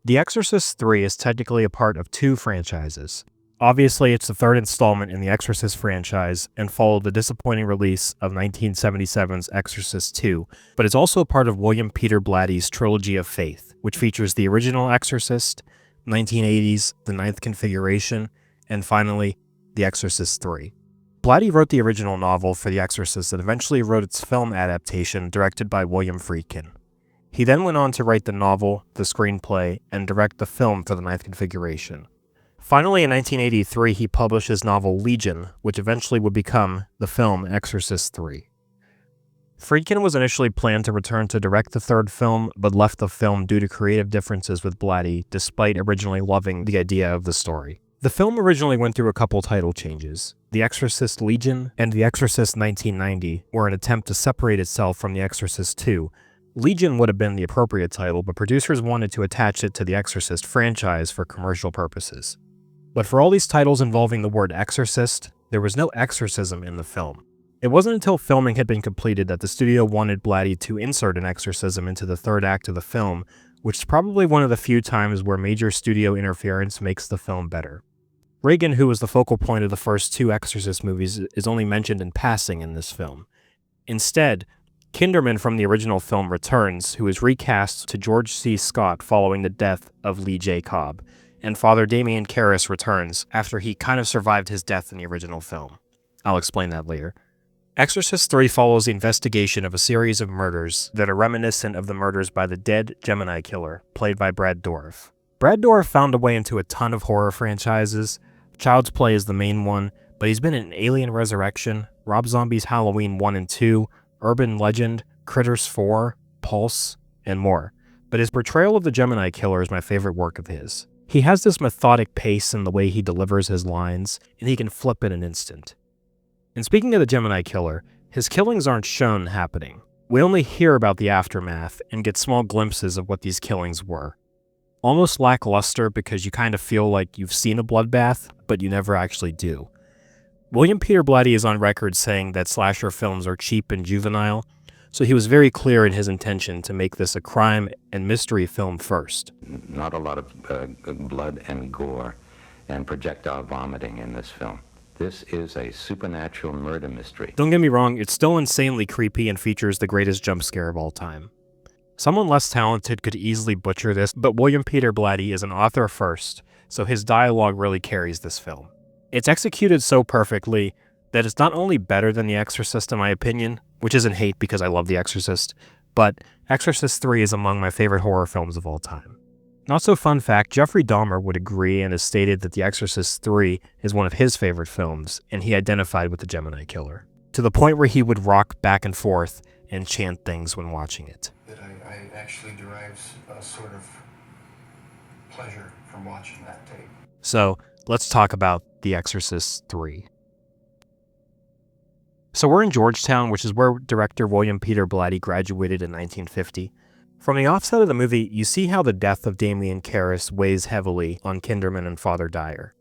The Exorcist 3 is technically a part of two franchises. Obviously, it's the third installment in the Exorcist franchise and followed the disappointing release of 1977's Exorcist 2, but it's also a part of William Peter Blatty's trilogy of faith, which features the original Exorcist, 1980's The Ninth Configuration, and finally, The Exorcist 3. Blatty wrote the original novel for The Exorcist and eventually wrote its film adaptation directed by William Friedkin. He then went on to write the novel, the screenplay, and direct the film for The Ninth Configuration. Finally, in 1983, he published his novel Legion, which eventually would become the film Exorcist 3. Friedkin was initially planned to return to direct the third film, but left the film due to creative differences with Blatty, despite originally loving the idea of the story. The film originally went through a couple title changes. The Exorcist Legion and The Exorcist 1990 were an attempt to separate itself from The Exorcist 2. Legion would have been the appropriate title, but producers wanted to attach it to the Exorcist franchise for commercial purposes. But for all these titles involving the word exorcist, there was no exorcism in the film. It wasn't until filming had been completed that the studio wanted Blatty to insert an exorcism into the third act of the film, which is probably one of the few times where major studio interference makes the film better. Regan, who was the focal point of the first two Exorcist movies, is only mentioned in passing in this film. Instead, Kinderman from the original film returns, who is recast to George C. Scott following the death of Lee J. Cobb, and Father Damien Karras returns after he kind of survived his death in the original film. I'll explain that later. Exorcist 3 follows the investigation of a series of murders that are reminiscent of the murders by the dead Gemini killer, played by Brad Dourif. Brad Dourif found a way into a ton of horror franchises. Child's Play is the main one, but he's been in Alien Resurrection, Rob Zombie's Halloween 1 and 2, Urban Legend, Critters 4, Pulse, and more. But his portrayal of the Gemini killer is my favorite work of his. He has this methodic pace in the way he delivers his lines, and he can flip in an instant. And speaking of the Gemini killer, his killings aren't shown happening. We only hear about the aftermath and get small glimpses of what these killings were. Almost lackluster because you kind of feel like you've seen a bloodbath, but you never actually do. William Peter Blatty is on record saying that slasher films are cheap and juvenile, so he was very clear in his intention to make this a crime and mystery film first. Not a lot of blood and gore and projectile vomiting in this film. This is a supernatural murder mystery. Don't get me wrong, it's still insanely creepy and features the greatest jump scare of all time. Someone less talented could easily butcher this, but William Peter Blatty is an author first, so his dialogue really carries this film. It's executed so perfectly that it's not only better than The Exorcist in my opinion, which isn't hate because I love The Exorcist, but Exorcist 3 is among my favorite horror films of all time. Not so fun fact, Jeffrey Dahmer would agree and has stated that The Exorcist 3 is one of his favorite films, and he identified with the Gemini killer, to the point where he would rock back and forth and chant things when watching it. That I actually derive a sort of pleasure from watching that tape. So, let's talk about The Exorcist 3. So we're in Georgetown, which is where director William Peter Blatty graduated in 1950. From the offset of the movie, you see how the death of Damien Karras weighs heavily on Kinderman and Father Dyer.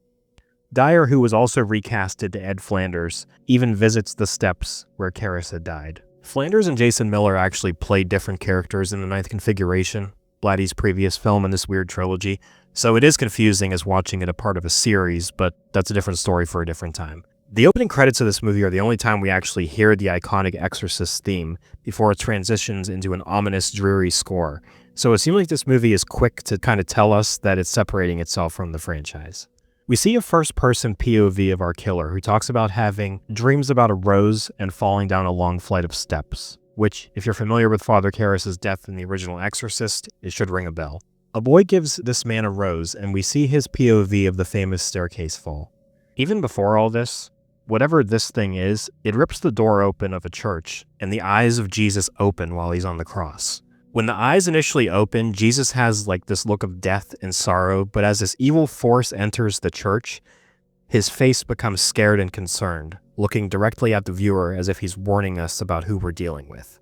Dyer, who was also recasted to Ed Flanders, even visits the steps where Karras had died. Flanders and Jason Miller actually played different characters in The Ninth Configuration, Blatty's previous film in this weird trilogy, so it is confusing as watching it a part of a series, but that's a different story for a different time. The opening credits of this movie are the only time we actually hear the iconic Exorcist theme before it transitions into an ominous, dreary score, so it seems like this movie is quick to kind of tell us that it's separating itself from the franchise. We see a first-person POV of our killer who talks about having dreams about a rose and falling down a long flight of steps, which, if you're familiar with Father Karras' death in the original Exorcist, it should ring a bell. A boy gives this man a rose, and we see his POV of the famous staircase fall. Even before all this, whatever this thing is, it rips the door open of a church, and the eyes of Jesus open while he's on the cross. When the eyes initially open, Jesus has like this look of death and sorrow, but as this evil force enters the church, his face becomes scared and concerned, looking directly at the viewer as if he's warning us about who we're dealing with.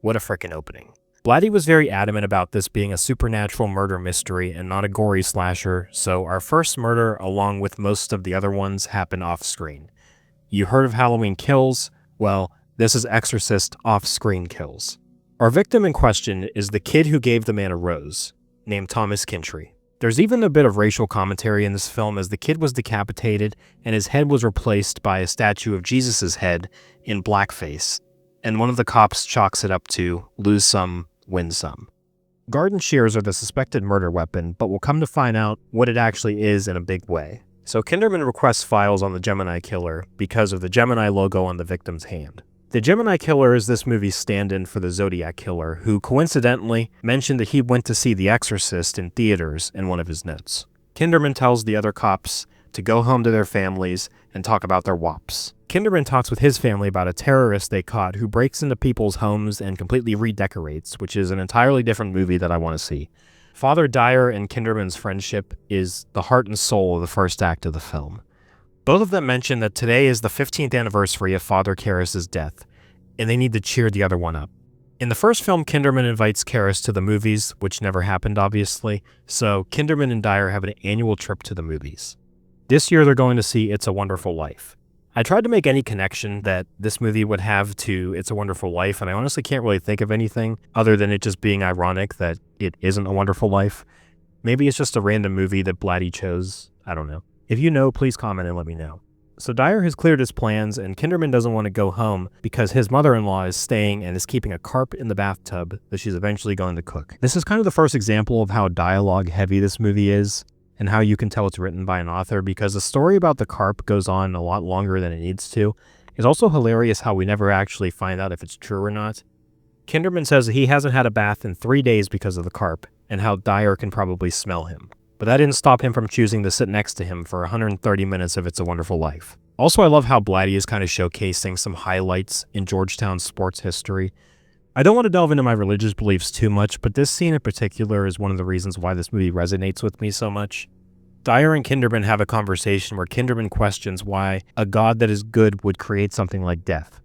What a frickin' opening. Blatty was very adamant about this being a supernatural murder mystery and not a gory slasher, so our first murder, along with most of the other ones, happened off-screen. You heard of Halloween Kills? Well, this is Exorcist off-screen kills. Our victim in question is the kid who gave the man a rose, named Thomas Kintry. There's even a bit of racial commentary in this film, as the kid was decapitated and his head was replaced by a statue of Jesus' head in blackface, and one of the cops chalks it up to lose some, win some. Garden shears are the suspected murder weapon, but we'll come to find out what it actually is in a big way. So Kinderman requests files on the Gemini killer because of the Gemini logo on the victim's hand. The Gemini killer is this movie's stand-in for the Zodiac killer, who coincidentally mentioned that he went to see The Exorcist in theaters in one of his notes. Kinderman tells the other cops to go home to their families and talk about their wops. Kinderman talks with his family about a terrorist they caught who breaks into people's homes and completely redecorates, which is an entirely different movie that I want to see. Father Dyer and Kinderman's friendship is the heart and soul of the first act of the film. Both of them mention that today is the 15th anniversary of Father Karras' death, and they need to cheer the other one up. In the first film, Kinderman invites Karras to the movies, which never happened, obviously, so Kinderman and Dyer have an annual trip to the movies. This year, they're going to see It's a Wonderful Life. I tried to make any connection that this movie would have to It's a Wonderful Life, and I honestly can't really think of anything other than it just being ironic that it isn't A Wonderful Life. Maybe it's just a random movie that Blatty chose. I don't know. If you know, please comment and let me know. So Dyer has cleared his plans, and Kinderman doesn't want to go home because his mother-in-law is staying and is keeping a carp in the bathtub that she's eventually going to cook. This is kind of the first example of how dialogue-heavy this movie is, and how you can tell it's written by an author, because the story about the carp goes on a lot longer than it needs to. It's also hilarious how we never actually find out if it's true or not. Kinderman says that he hasn't had a bath in 3 days because of the carp, and how Dyer can probably smell him. But that didn't stop him from choosing to sit next to him for 130 minutes of It's a Wonderful Life. Also, I love how Blatty is kind of showcasing some highlights in Georgetown's sports history. I don't want to delve into my religious beliefs too much, but this scene in particular is one of the reasons why this movie resonates with me so much. Dyer and Kinderman have a conversation where Kinderman questions why a god that is good would create something like death,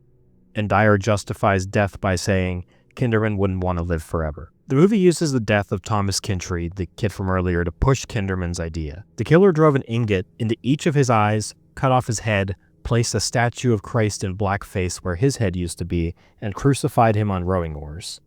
and Dyer justifies death by saying Kinderman wouldn't want to live forever. The movie uses the death of Thomas Kintry, the kid from earlier, to push Kinderman's idea. The killer drove an ingot into each of his eyes, cut off his head, placed a statue of Christ in blackface where his head used to be, and crucified him on rowing oars.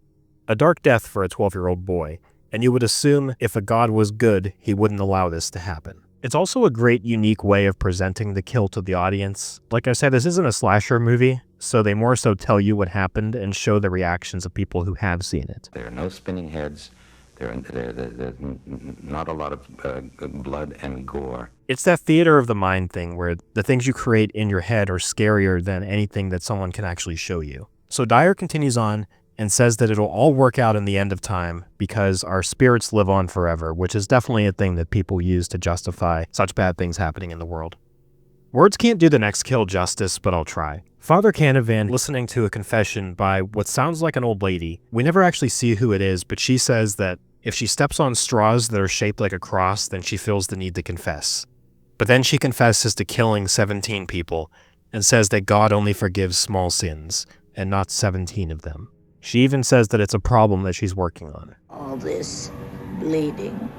A dark death for a 12-year-old boy, and you would assume if a god was good, he wouldn't allow this to happen. It's also a great, unique way of presenting the kill to the audience. Like I said, this isn't a slasher movie, so they more so tell you what happened and show the reactions of people who have seen it. There are no spinning heads. There's not a lot of blood and gore. It's that theater of the mind thing where the things you create in your head are scarier than anything that someone can actually show you. So Dyer continues on and says that it'll all work out in the end of time because our spirits live on forever, which is definitely a thing that people use to justify such bad things happening in the world. Words can't do the next kill justice, but I'll try. Father Canavan listening to a confession by what sounds like an old lady. We never actually see who it is, but she says that if she steps on straws that are shaped like a cross, then she feels the need to confess. But then she confesses to killing 17 people and says that God only forgives small sins and not 17 of them. She even says that it's a problem that she's working on. All this bleeding.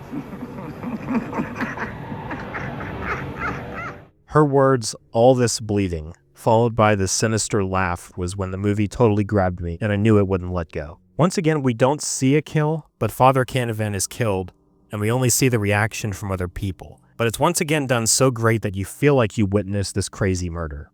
Her words, all this bleeding, followed by this sinister laugh, was when the movie totally grabbed me and I knew it wouldn't let go. Once again, we don't see a kill, but Father Canavan is killed, and we only see the reaction from other people. But it's once again done so great that you feel like you witnessed this crazy murder.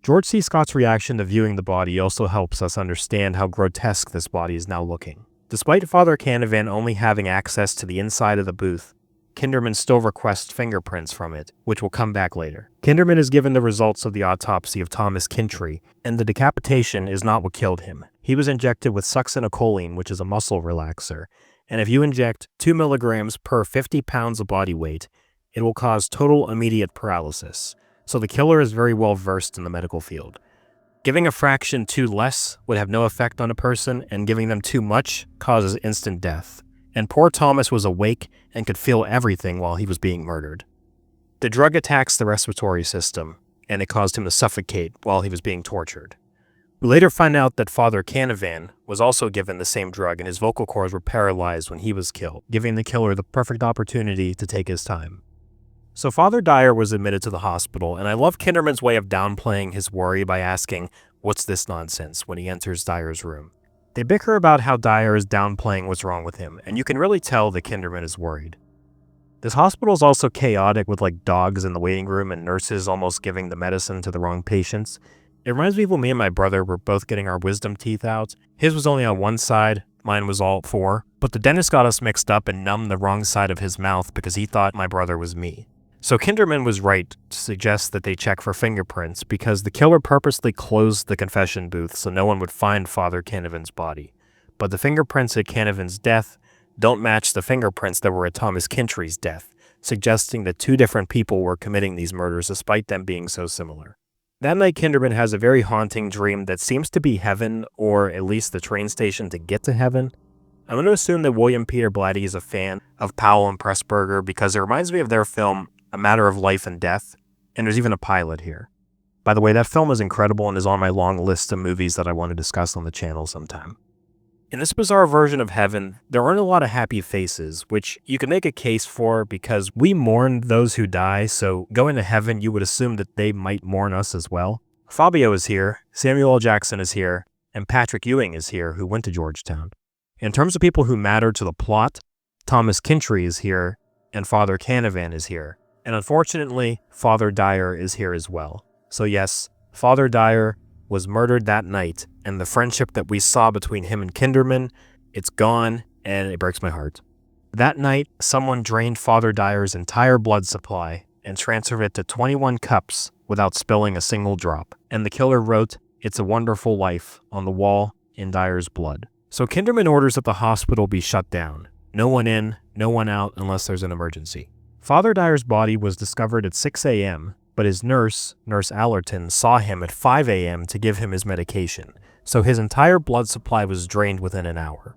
George C. Scott's reaction to viewing the body also helps us understand how grotesque this body is now looking. Despite Father Canavan only having access to the inside of the booth, Kinderman still requests fingerprints from it, which will come back later. Kinderman is given the results of the autopsy of Thomas Kintry, and the decapitation is not what killed him. He was injected with succinylcholine, which is a muscle relaxer, and if you inject 2 milligrams per 50 pounds of body weight, it will cause total immediate paralysis. So the killer is very well versed in the medical field. Giving a fraction too less would have no effect on a person, and giving them too much causes instant death. And poor Thomas was awake and could feel everything while he was being murdered. The drug attacks the respiratory system, and it caused him to suffocate while he was being tortured. We later find out that Father Canavan was also given the same drug, and his vocal cords were paralyzed when he was killed, giving the killer the perfect opportunity to take his time. So Father Dyer was admitted to the hospital, and I love Kinderman's way of downplaying his worry by asking, "What's this nonsense?" when he enters Dyer's room. They bicker about how Dyer is downplaying what's wrong with him, and you can really tell that Kinderman is worried. This hospital is also chaotic with like dogs in the waiting room and nurses almost giving the medicine to the wrong patients. It reminds me of when me and my brother were both getting our wisdom teeth out. His was only on one side, mine was all four, but the dentist got us mixed up and numbed the wrong side of his mouth because he thought my brother was me. So Kinderman was right to suggest that they check for fingerprints because the killer purposely closed the confession booth so no one would find Father Canavan's body. But the fingerprints at Canavan's death don't match the fingerprints that were at Thomas Kintry's death, suggesting that two different people were committing these murders despite them being so similar. That night, Kinderman has a very haunting dream that seems to be heaven, or at least the train station to get to heaven. I'm going to assume that William Peter Blatty is a fan of Powell and Pressburger because it reminds me of their film A Matter of Life and Death, and there's even a pilot here. By the way, that film is incredible and is on my long list of movies that I want to discuss on the channel sometime. In this bizarre version of heaven, there aren't a lot of happy faces, which you can make a case for because we mourn those who die, so going to heaven, you would assume that they might mourn us as well. Fabio is here, Samuel L. Jackson is here, and Patrick Ewing is here, who went to Georgetown. In terms of people who matter to the plot, Thomas Kintry is here, and Father Canavan is here. And unfortunately, Father Dyer is here as well. So yes, Father Dyer was murdered that night, and the friendship that we saw between him and Kinderman, it's gone, and it breaks my heart. That night, someone drained Father Dyer's entire blood supply and transferred it to 21 cups without spilling a single drop. And the killer wrote, "It's a wonderful life," on the wall in Dyer's blood. So Kinderman orders that the hospital be shut down. No one in, no one out unless there's an emergency. Father Dyer's body was discovered at 6 a.m., but his nurse, Nurse Allerton, saw him at 5 a.m. to give him his medication, so his entire blood supply was drained within an hour.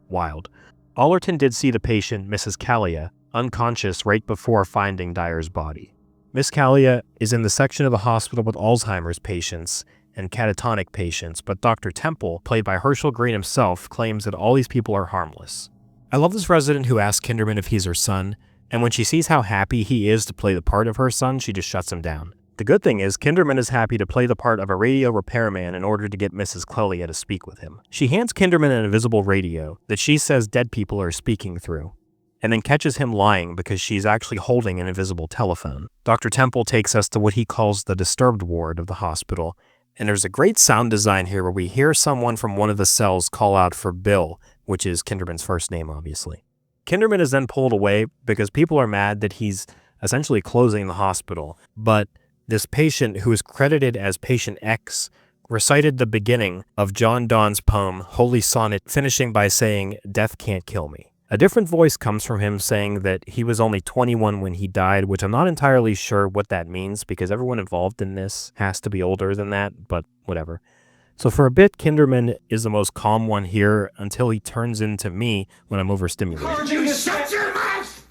Wild. Allerton did see the patient, Mrs. Callia, unconscious right before finding Dyer's body. Miss Callia is in the section of the hospital with Alzheimer's patients and catatonic patients, but Dr. Temple, played by Herschel Green himself, claims that all these people are harmless. I love this resident who asks Kinderman if he's her son, and when she sees how happy he is to play the part of her son, she just shuts him down. The good thing is, Kinderman is happy to play the part of a radio repairman in order to get Mrs. Clelia to speak with him. She hands Kinderman an invisible radio that she says dead people are speaking through, and then catches him lying because she's actually holding an invisible telephone. Dr. Temple takes us to what he calls the disturbed ward of the hospital, and there's a great sound design here where we hear someone from one of the cells call out for Bill, which is Kinderman's first name, obviously. Kinderman is then pulled away because people are mad that he's essentially closing the hospital, but this patient, who is credited as Patient X, recited the beginning of John Donne's poem, Holy Sonnet, finishing by saying, "Death can't kill me." A different voice comes from him saying that he was only 21 when he died, which I'm not entirely sure what that means because everyone involved in this has to be older than that, but whatever. So for a bit, Kinderman is the most calm one here until he turns into me when I'm overstimulated. You shut your mouth!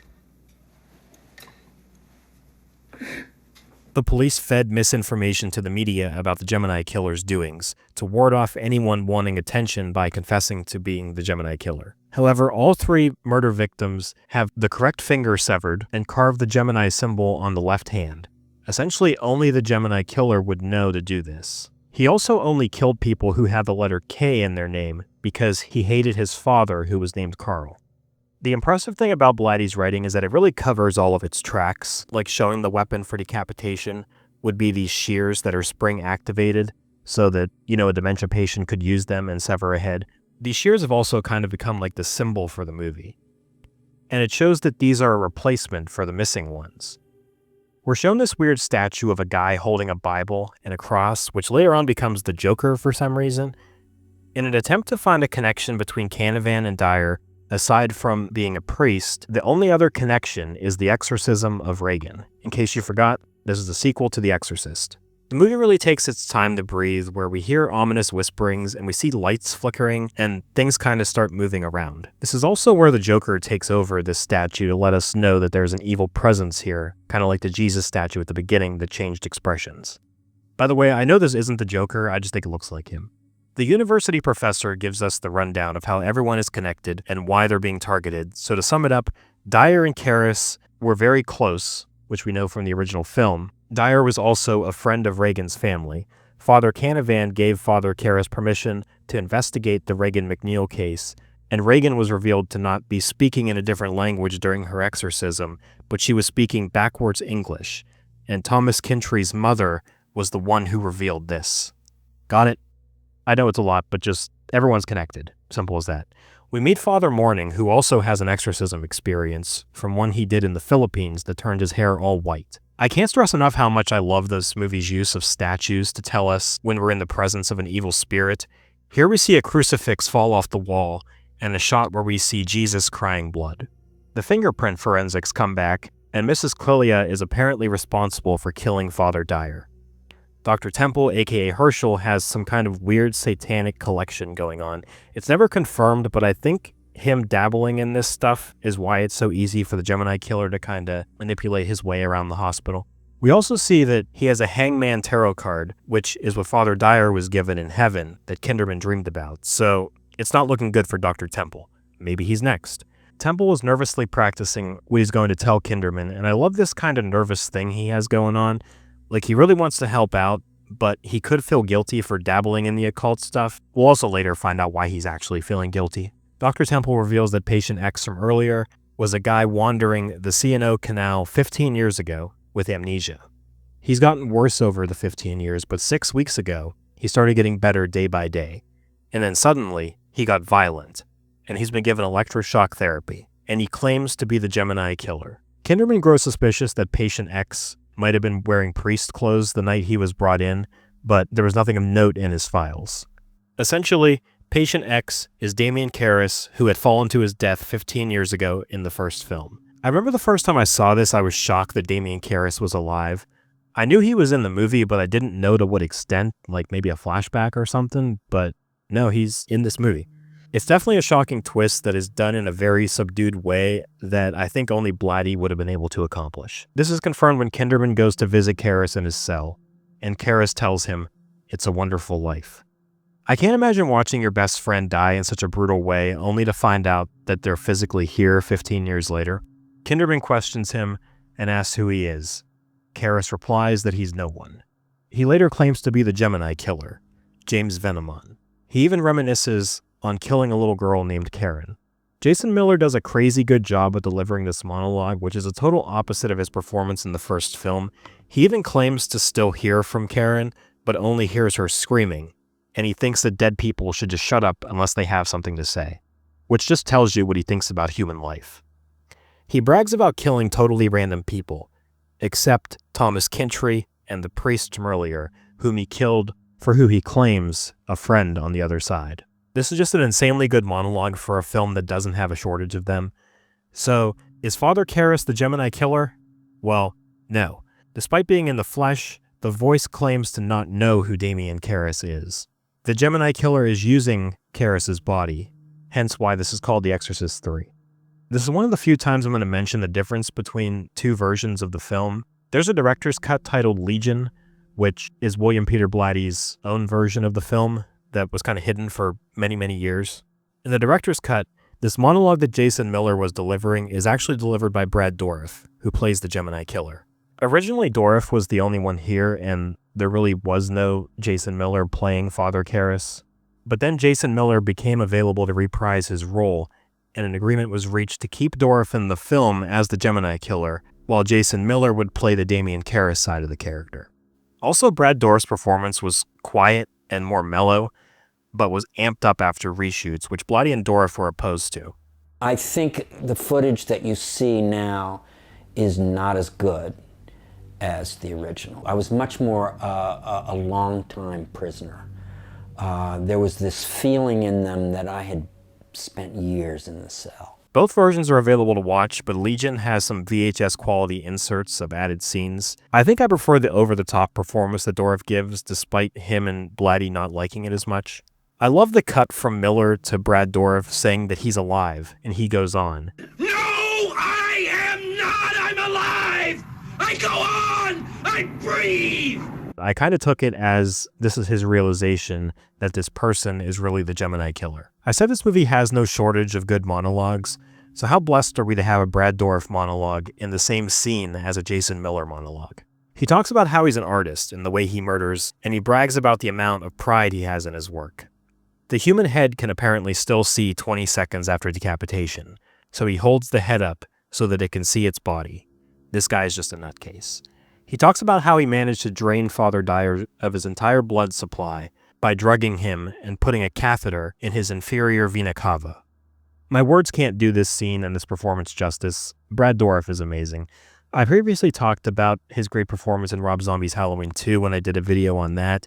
The police fed misinformation to the media about the Gemini killer's doings to ward off anyone wanting attention by confessing to being the Gemini killer. However, all three murder victims have the correct finger severed and carved the Gemini symbol on the left hand. Essentially, only the Gemini killer would know to do this. He also only killed people who had the letter K in their name because he hated his father, who was named Carl. The impressive thing about Blatty's writing is that it really covers all of its tracks, like showing the weapon for decapitation would be these shears that are spring activated so that, a dementia patient could use them and sever a head. These shears have also kind of become like the symbol for the movie. And it shows that these are a replacement for the missing ones. We're shown this weird statue of a guy holding a Bible and a cross, which later on becomes the Joker for some reason. In an attempt to find a connection between Canavan and Dyer, aside from being a priest, the only other connection is the exorcism of Regan. In case you forgot, this is the sequel to The Exorcist. The movie really takes its time to breathe, where we hear ominous whisperings and we see lights flickering and things kind of start moving around. This is also where the Joker takes over this statue to let us know that there's an evil presence here, kind of like the Jesus statue at the beginning that changed expressions. By the way, I know this isn't the Joker, I just think it looks like him. The university professor gives us the rundown of how everyone is connected and why they're being targeted. So to sum it up, Dyer and Karras were very close, which we know from the original film. Dyer was also a friend of Reagan's family. Father Canavan gave Father Karras permission to investigate the Reagan-McNeil case, And Regan was revealed to not be speaking in a different language during her exorcism, but she was speaking backwards English. And Thomas Kintry's mother was the one who revealed this. Got it? I know it's a lot, but just everyone's connected. Simple as that. We meet Father Morning, who also has an exorcism experience from one he did in the Philippines that turned his hair all white. I can't stress enough how much I love this movie's use of statues to tell us when we're in the presence of an evil spirit. Here we see a crucifix fall off the wall, and a shot where we see Jesus crying blood. The fingerprint forensics come back, and Mrs. Clelia is apparently responsible for killing Father Dyer. Dr. Temple, aka Herschel, has some kind of weird satanic collection going on. It's never confirmed, but I think him dabbling in this stuff is why it's so easy for the Gemini Killer to kind of manipulate his way around the hospital. We also see that he has a Hangman tarot card, which is what Father Dyer was given in heaven that Kinderman dreamed about, so it's not looking good for Dr. Temple. Maybe he's next. Temple is nervously practicing what he's going to tell Kinderman, and I love this kind of nervous thing he has going on. Like, he really wants to help out, but he could feel guilty for dabbling in the occult stuff. We'll also later find out why he's actually feeling guilty. Dr. Temple reveals that patient X from earlier was a guy wandering the C&O Canal 15 years ago with amnesia. He's gotten worse over the 15 years, but 6 weeks ago, he started getting better day by day. And then suddenly, he got violent, and he's been given electroshock therapy, and he claims to be the Gemini Killer. Kinderman grows suspicious that patient X might have been wearing priest clothes the night he was brought in, but there was nothing of note in his files. Essentially, patient X is Damien Karras, who had fallen to his death 15 years ago in the first film. I remember the first time I saw this, I was shocked that Damien Karras was alive. I knew he was in the movie, but I didn't know to what extent, like maybe a flashback or something, but no, he's in this movie. It's definitely a shocking twist that is done in a very subdued way that I think only Blatty would have been able to accomplish. This is confirmed when Kinderman goes to visit Karras in his cell, and Karras tells him, "It's a wonderful life." I can't imagine watching your best friend die in such a brutal way only to find out that they're physically here 15 years later. Kinderman questions him and asks who he is. Karras replies that he's no one. He later claims to be the Gemini Killer, James Venomon. He even reminisces on killing a little girl named Karen. Jason Miller does a crazy good job of delivering this monologue, which is a total opposite of his performance in the first film. He even claims to still hear from Karen, but only hears her screaming, and he thinks that dead people should just shut up unless they have something to say, which just tells you what he thinks about human life. He brags about killing totally random people, except Thomas Kintry and the priest from earlier, whom he killed for who he claims a friend on the other side. This is just an insanely good monologue for a film that doesn't have a shortage of them. So, is Father Karras the Gemini Killer? Well, no. Despite being in the flesh, the voice claims to not know who Damien Karras is. The Gemini Killer is using Karras' body, hence why this is called The Exorcist 3. This is one of the few times I'm going to mention the difference between two versions of the film. There's a director's cut titled Legion, which is William Peter Blatty's own version of the film that was kind of hidden for many, many years. In the director's cut, this monologue that Jason Miller was delivering is actually delivered by Brad Dourif, who plays the Gemini Killer. Originally, Dourif was the only one here, and there really was no Jason Miller playing Father Karras. But then Jason Miller became available to reprise his role, and an agreement was reached to keep Dourif in the film as the Gemini Killer, while Jason Miller would play the Damien Karras side of the character. Also, Brad Dourif's performance was quiet and more mellow, but was amped up after reshoots, which Blatty and Dourif were opposed to. I think the footage that you see now is not as good as the original. I was much more a long-time prisoner. There was this feeling in them that I had spent years in the cell. Both versions are available to watch, but Legion has some VHS quality inserts of added scenes. I think I prefer the over-the-top performance that Dourif gives, despite him and Blatty not liking it as much. I love the cut from Miller to Brad Dourif saying that he's alive, and he goes on. No, I am not! I'm alive! I go on! I breathe! I kind of took it as this is his realization that this person is really the Gemini Killer. I said this movie has no shortage of good monologues, so how blessed are we to have a Brad Dourif monologue in the same scene as a Jason Miller monologue? He talks about how he's an artist and the way he murders, and he brags about the amount of pride he has in his work. The human head can apparently still see 20 seconds after decapitation, so he holds the head up so that it can see its body. This guy is just a nutcase. He talks about how he managed to drain Father Dyer of his entire blood supply by drugging him and putting a catheter in his inferior vena cava. My words can't do this scene and this performance justice. Brad Dourif is amazing. I previously talked about his great performance in Rob Zombie's Halloween 2 when I did a video on that,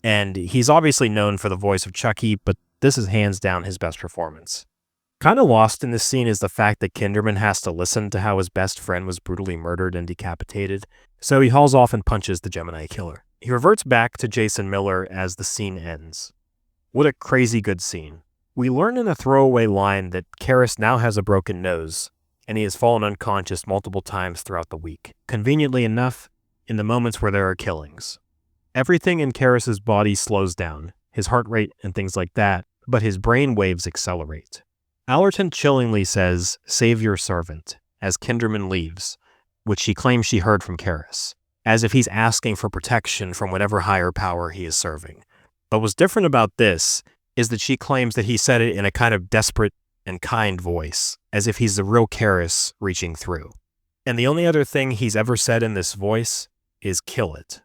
and he's obviously known for the voice of Chucky, but this is hands down his best performance. Kind of lost in this scene is the fact that Kinderman has to listen to how his best friend was brutally murdered and decapitated, so he hauls off and punches the Gemini killer. He reverts back to Jason Miller as the scene ends. What a crazy good scene. We learn in a throwaway line that Karras now has a broken nose, and he has fallen unconscious multiple times throughout the week. Conveniently enough, in the moments where there are killings. Everything in Karras's body slows down, his heart rate and things like that, but his brain waves accelerate. Allerton chillingly says, "Save your servant," as Kinderman leaves, which she claims she heard from Karras, as if he's asking for protection from whatever higher power he is serving. But what's different about this is that she claims that he said it in a kind of desperate and kind voice, as if he's the real Karras reaching through. And the only other thing he's ever said in this voice is "kill it."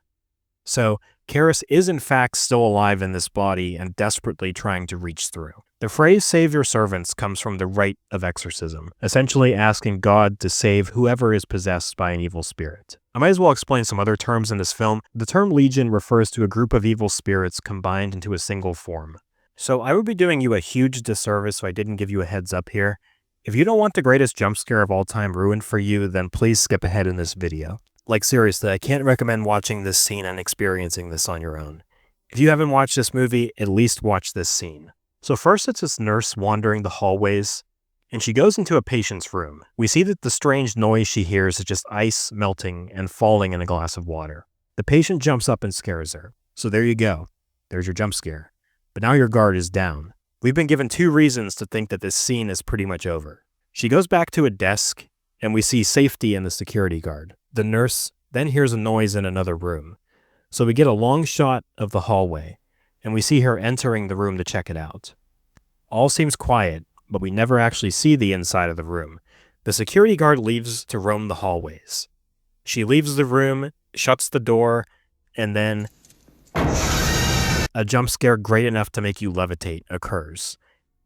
So Karras is in fact still alive in this body and desperately trying to reach through. The phrase "save your servants" comes from the rite of exorcism, essentially asking God to save whoever is possessed by an evil spirit. I might as well explain some other terms in this film. The term legion refers to a group of evil spirits combined into a single form. So I would be doing you a huge disservice if I didn't give you a heads up here. If you don't want the greatest jump scare of all time ruined for you, then please skip ahead in this video. Like seriously, I can't recommend watching this scene and experiencing this on your own. If you haven't watched this movie, at least watch this scene. So first it's this nurse wandering the hallways, and she goes into a patient's room. We see that the strange noise she hears is just ice melting and falling in a glass of water. The patient jumps up and scares her. So there you go. There's your jump scare. But now your guard is down. We've been given 2 reasons to think that this scene is pretty much over. She goes back to a desk, and we see safety in the security guard. The nurse then hears a noise in another room. So we get a long shot of the hallway, and we see her entering the room to check it out. All seems quiet, but we never actually see the inside of the room. The security guard leaves to roam the hallways. She leaves the room, shuts the door, and then a jump scare great enough to make you levitate occurs.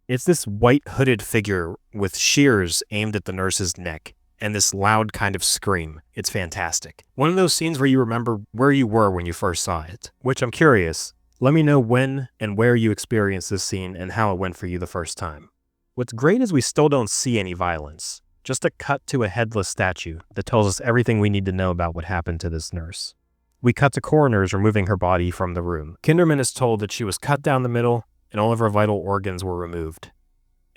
It's this white hooded figure with shears aimed at the nurse's neck, and this loud kind of scream. It's fantastic. One of those scenes where you remember where you were when you first saw it, which I'm curious. Let me know when and where you experienced this scene and how it went for you the first time. What's great is we still don't see any violence, just a cut to a headless statue that tells us everything we need to know about what happened to this nurse. We cut to coroners removing her body from the room. Kinderman is told that she was cut down the middle and all of her vital organs were removed,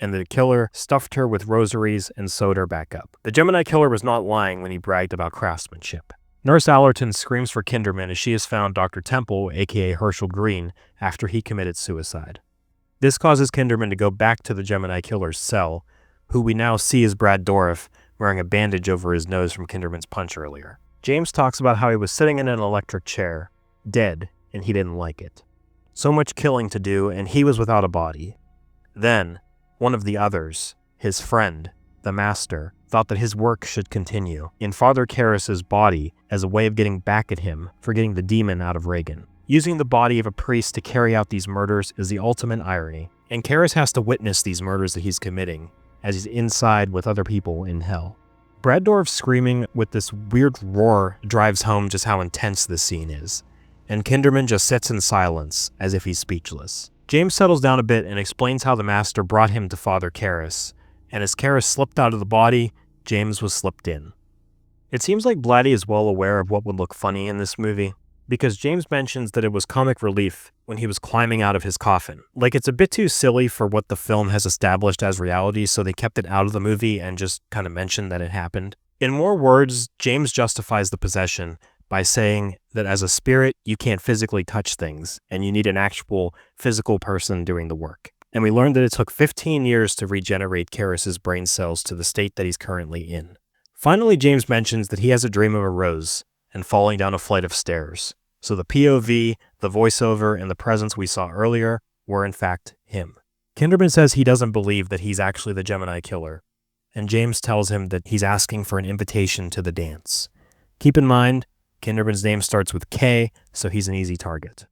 and the killer stuffed her with rosaries and sewed her back up. The Gemini killer was not lying when he bragged about craftsmanship. Nurse Allerton screams for Kinderman as she has found Dr. Temple, aka Herschel Green, after he committed suicide. This causes Kinderman to go back to the Gemini killer's cell, who we now see as Brad Dourif wearing a bandage over his nose from Kinderman's punch earlier. James talks about how he was sitting in an electric chair, dead, and he didn't like it. So much killing to do, and he was without a body. Then, one of the others, his friend, the Master, thought that his work should continue in Father Karras's body as a way of getting back at him for getting the demon out of Reagan. Using the body of a priest to carry out these murders is the ultimate irony, and Karras has to witness these murders that he's committing as he's inside with other people in hell. Brad Dourif's screaming with this weird roar drives home just how intense this scene is, and Kinderman just sits in silence as if he's speechless. James settles down a bit and explains how the Master brought him to Father Karras, and as Karras slipped out of the body, James was slipped in. It seems like Blatty is well aware of what would look funny in this movie, because James mentions that it was comic relief when he was climbing out of his coffin. Like, it's a bit too silly for what the film has established as reality, so they kept it out of the movie and just kind of mentioned that it happened. In more words, James justifies the possession by saying that as a spirit, you can't physically touch things, and you need an actual physical person doing the work. And we learned that it took 15 years to regenerate Karras's brain cells to the state that he's currently in. Finally, James mentions that he has a dream of a rose and falling down a flight of stairs. So the POV, the voiceover, and the presence we saw earlier were in fact him. Kinderman says he doesn't believe that he's actually the Gemini killer, and James tells him that he's asking for an invitation to the dance. Keep in mind, Kinderman's name starts with K, so he's an easy target.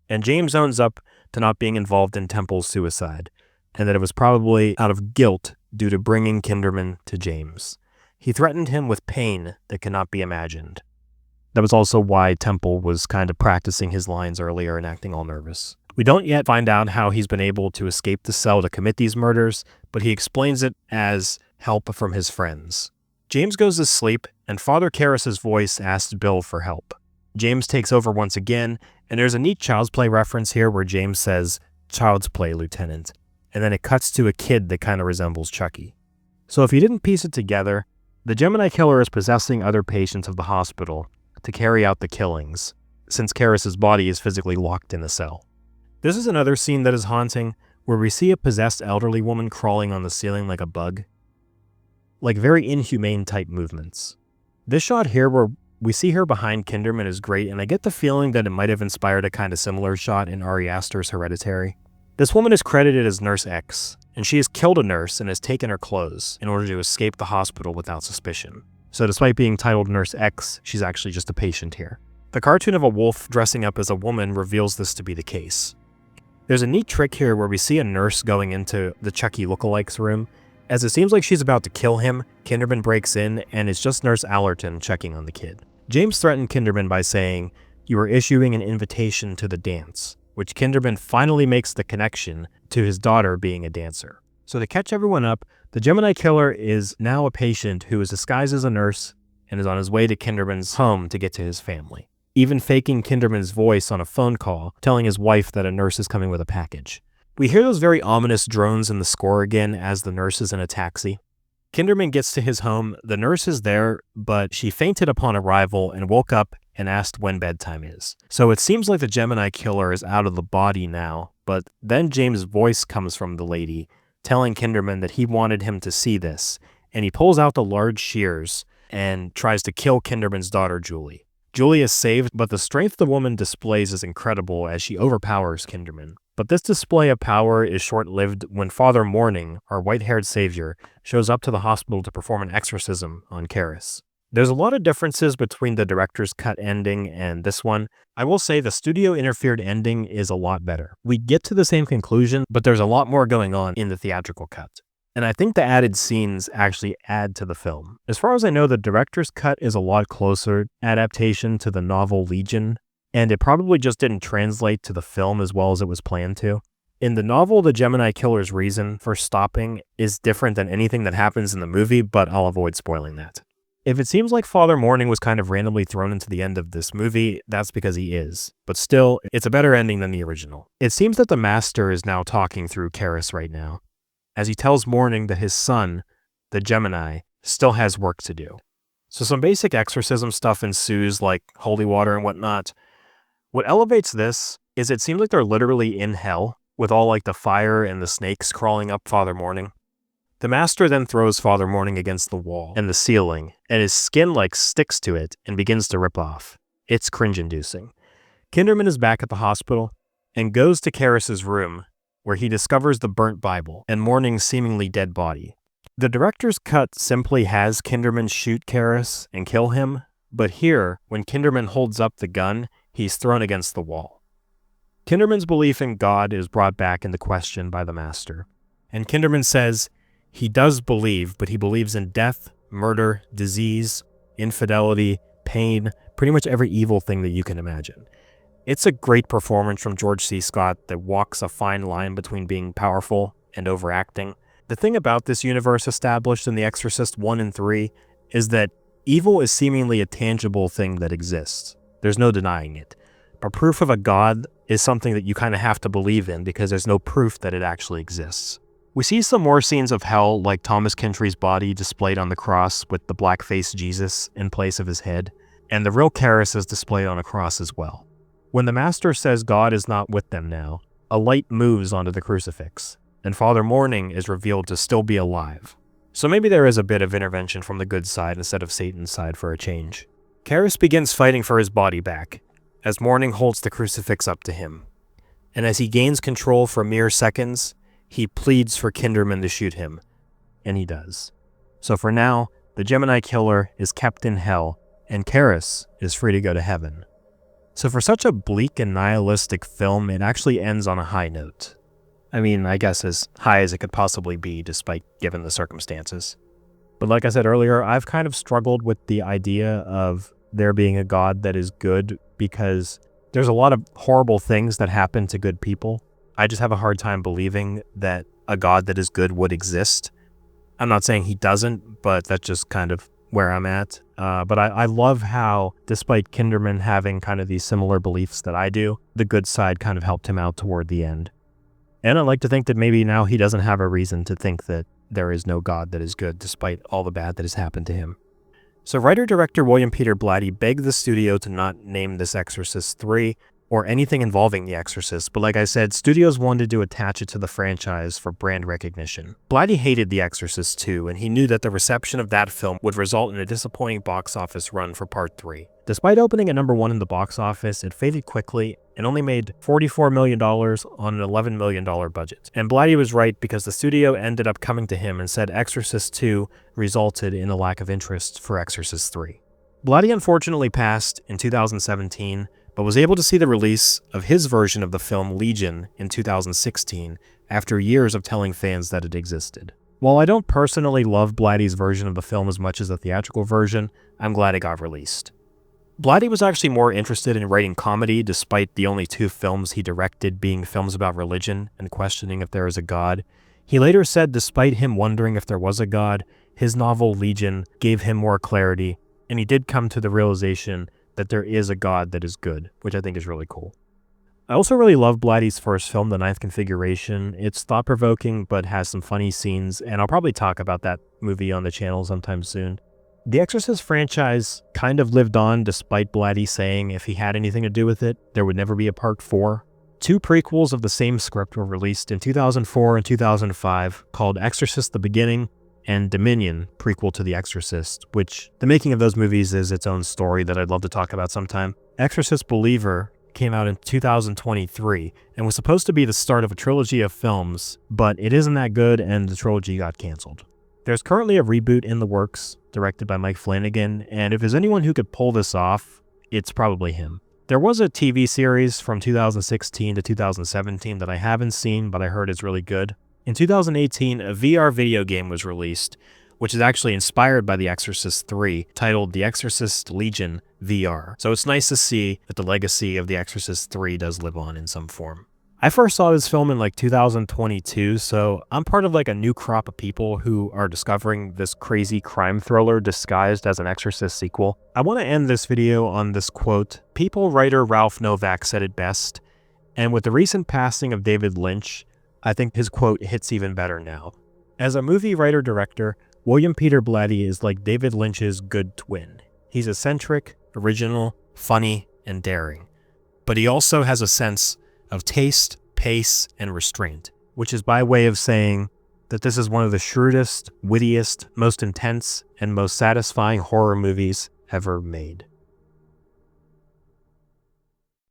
And James owns up to not being involved in Temple's suicide, and that it was probably out of guilt due to bringing Kinderman to James. He threatened him with pain that cannot be imagined. That was also why Temple was kind of practicing his lines earlier and acting all nervous. We don't yet find out how he's been able to escape the cell to commit these murders, but he explains it as help from his friends. James goes to sleep, and Father Karras's voice asks Bill for help. James takes over once again, and there's a neat Child's Play reference here where James says, "Child's Play, Lieutenant," and then it cuts to a kid that kind of resembles Chucky. So if you didn't piece it together, the Gemini killer is possessing other patients of the hospital to carry out the killings, since Karras's body is physically locked in a cell. This is another scene that is haunting, where we see a possessed elderly woman crawling on the ceiling like a bug. Like very inhumane type movements. This shot here where we see her behind Kinderman is great, and I get the feeling that it might have inspired a kind of similar shot in Ari Aster's Hereditary. This woman is credited as Nurse X, and she has killed a nurse and has taken her clothes in order to escape the hospital without suspicion. So despite being titled Nurse X, she's actually just a patient here. The cartoon of a wolf dressing up as a woman reveals this to be the case. There's a neat trick here where we see a nurse going into the Chucky lookalikes room. As it seems like she's about to kill him, Kinderman breaks in, and it's just Nurse Allerton checking on the kid. James threatened Kinderman by saying, "You are issuing an invitation to the dance," which Kinderman finally makes the connection to his daughter being a dancer. So to catch everyone up, the Gemini killer is now a patient who is disguised as a nurse and is on his way to Kinderman's home to get to his family, even faking Kinderman's voice on a phone call, telling his wife that a nurse is coming with a package. We hear those very ominous drones in the score again as the nurse is in a taxi. Kinderman gets to his home, the nurse is there, but she fainted upon arrival and woke up and asked when bedtime is. So it seems like the Gemini killer is out of the body now, but then James' voice comes from the lady, telling Kinderman that he wanted him to see this, and he pulls out the large shears and tries to kill Kinderman's daughter, Julie. Julie is saved, but the strength the woman displays is incredible as she overpowers Kinderman. But this display of power is short-lived when Father Morning, our white-haired savior, shows up to the hospital to perform an exorcism on Karras. There's a lot of differences between the director's cut ending and this one. I will say the studio-interfered ending is a lot better. We get to the same conclusion, but there's a lot more going on in the theatrical cut. And I think the added scenes actually add to the film. As far as I know, the director's cut is a lot closer adaptation to the novel Legion, and it probably just didn't translate to the film as well as it was planned to. In the novel, the Gemini killer's reason for stopping is different than anything that happens in the movie, but I'll avoid spoiling that. If it seems like Father Morning was kind of randomly thrown into the end of this movie, that's because he is. But still, it's a better ending than the original. It seems that the Master is now talking through Karras right now, as he tells Morning that his son, the Gemini, still has work to do. So some basic exorcism stuff ensues, like holy water and whatnot. What elevates this is it seems like they're literally in hell, with all like the fire and the snakes crawling up Father Morning. The Master then throws Father Morning against the wall and the ceiling, and his skin like sticks to it and begins to rip off. It's cringe-inducing. Kinderman is back at the hospital and goes to Karras's room, where he discovers the burnt Bible and Morning's seemingly dead body. The director's cut simply has Kinderman shoot Karras and kill him, but here, when Kinderman holds up the gun, he's thrown against the wall. Kinderman's belief in God is brought back into question by the Master, and Kinderman says he does believe, but he believes in death, murder, disease, infidelity, pain, pretty much every evil thing that you can imagine. It's a great performance from George C. Scott that walks a fine line between being powerful and overacting. The thing about this universe established in The Exorcist 1 and 3 is that evil is seemingly a tangible thing that exists. There's no denying it. But proof of a god is something that you kind of have to believe in because there's no proof that it actually exists. We see some more scenes of hell, like Thomas Kintry's body displayed on the cross with the black-faced Jesus in place of his head, and the real Karras is displayed on a cross as well. When the Master says God is not with them now, a light moves onto the crucifix, and Father Morning is revealed to still be alive. So maybe there is a bit of intervention from the good side instead of Satan's side for a change. Karras begins fighting for his body back, as Morning holds the crucifix up to him. and as he gains control for mere seconds, he pleads for Kinderman to shoot him, and he does. So for now, the Gemini killer is kept in hell, and Karis is free to go to heaven. So for such a bleak and nihilistic film, it actually ends on a high note. I mean, I guess as high as it could possibly be, despite given the circumstances. But like I said earlier, I've kind of struggled with the idea of there being a God that is good, because there's a lot of horrible things that happen to good people. I just have a hard time believing that a God that is good would exist. I'm not saying he doesn't, but that's just kind of where I'm at. But I love how, despite Kinderman having kind of these similar beliefs that I do, the good side kind of helped him out toward the end. And I like to think that maybe now he doesn't have a reason to think that there is no God that is good, despite all the bad that has happened to him. So writer-director William Peter Blatty begged the studio to not name this Exorcist 3 or anything involving The Exorcist, but like I said, studios wanted to attach it to the franchise for brand recognition. Blatty hated The Exorcist 2, and he knew that the reception of that film would result in a disappointing box office run for Part 3. Despite opening at number 1 in the box office, it faded quickly and only made $44 million on an $11 million budget. And Blatty was right, because the studio ended up coming to him and said Exorcist 2 resulted in a lack of interest for Exorcist 3. Blatty unfortunately passed in 2017, but was able to see the release of his version of the film Legion in 2016 after years of telling fans that it existed. While I don't personally love Blatty's version of the film as much as the theatrical version, I'm glad it got released. Blatty was actually more interested in writing comedy, despite the only 2 films he directed being films about religion and questioning if there is a God. He later said despite him wondering if there was a God, his novel Legion gave him more clarity, and he did come to the realization that there is a God that is good, which I think is really cool. I also really love Blatty's first film, The Ninth Configuration. It's thought-provoking, but has some funny scenes, and I'll probably talk about that movie on the channel sometime soon. The Exorcist franchise kind of lived on, despite Blatty saying if he had anything to do with it, there would never be a Part 4. 2 prequels of the same script were released in 2004 and 2005, called Exorcist: The Beginning and Dominion, prequel to The Exorcist, which the making of those movies is its own story that I'd love to talk about sometime. Exorcist Believer came out in 2023 and was supposed to be the start of a trilogy of films, but it isn't that good and the trilogy got canceled. There's currently a reboot in the works, directed by Mike Flanagan, and if there's anyone who could pull this off, it's probably him. There was a TV series from 2016 to 2017 that I haven't seen, but I heard is really good. In 2018, a VR video game was released, which is actually inspired by The Exorcist 3, titled The Exorcist Legion VR. So it's nice to see that the legacy of The Exorcist 3 does live on in some form. I first saw this film in 2022, so I'm part of a new crop of people who are discovering this crazy crime thriller disguised as an Exorcist sequel. I want to end this video on this quote. People writer Ralph Novak said it best, and with the recent passing of David Lynch, I think his quote hits even better now. As a movie writer-director, William Peter Blatty is like David Lynch's good twin. He's eccentric, original, funny, and daring. But he also has a sense of taste, pace, and restraint, which is by way of saying that this is one of the shrewdest, wittiest, most intense, and most satisfying horror movies ever made.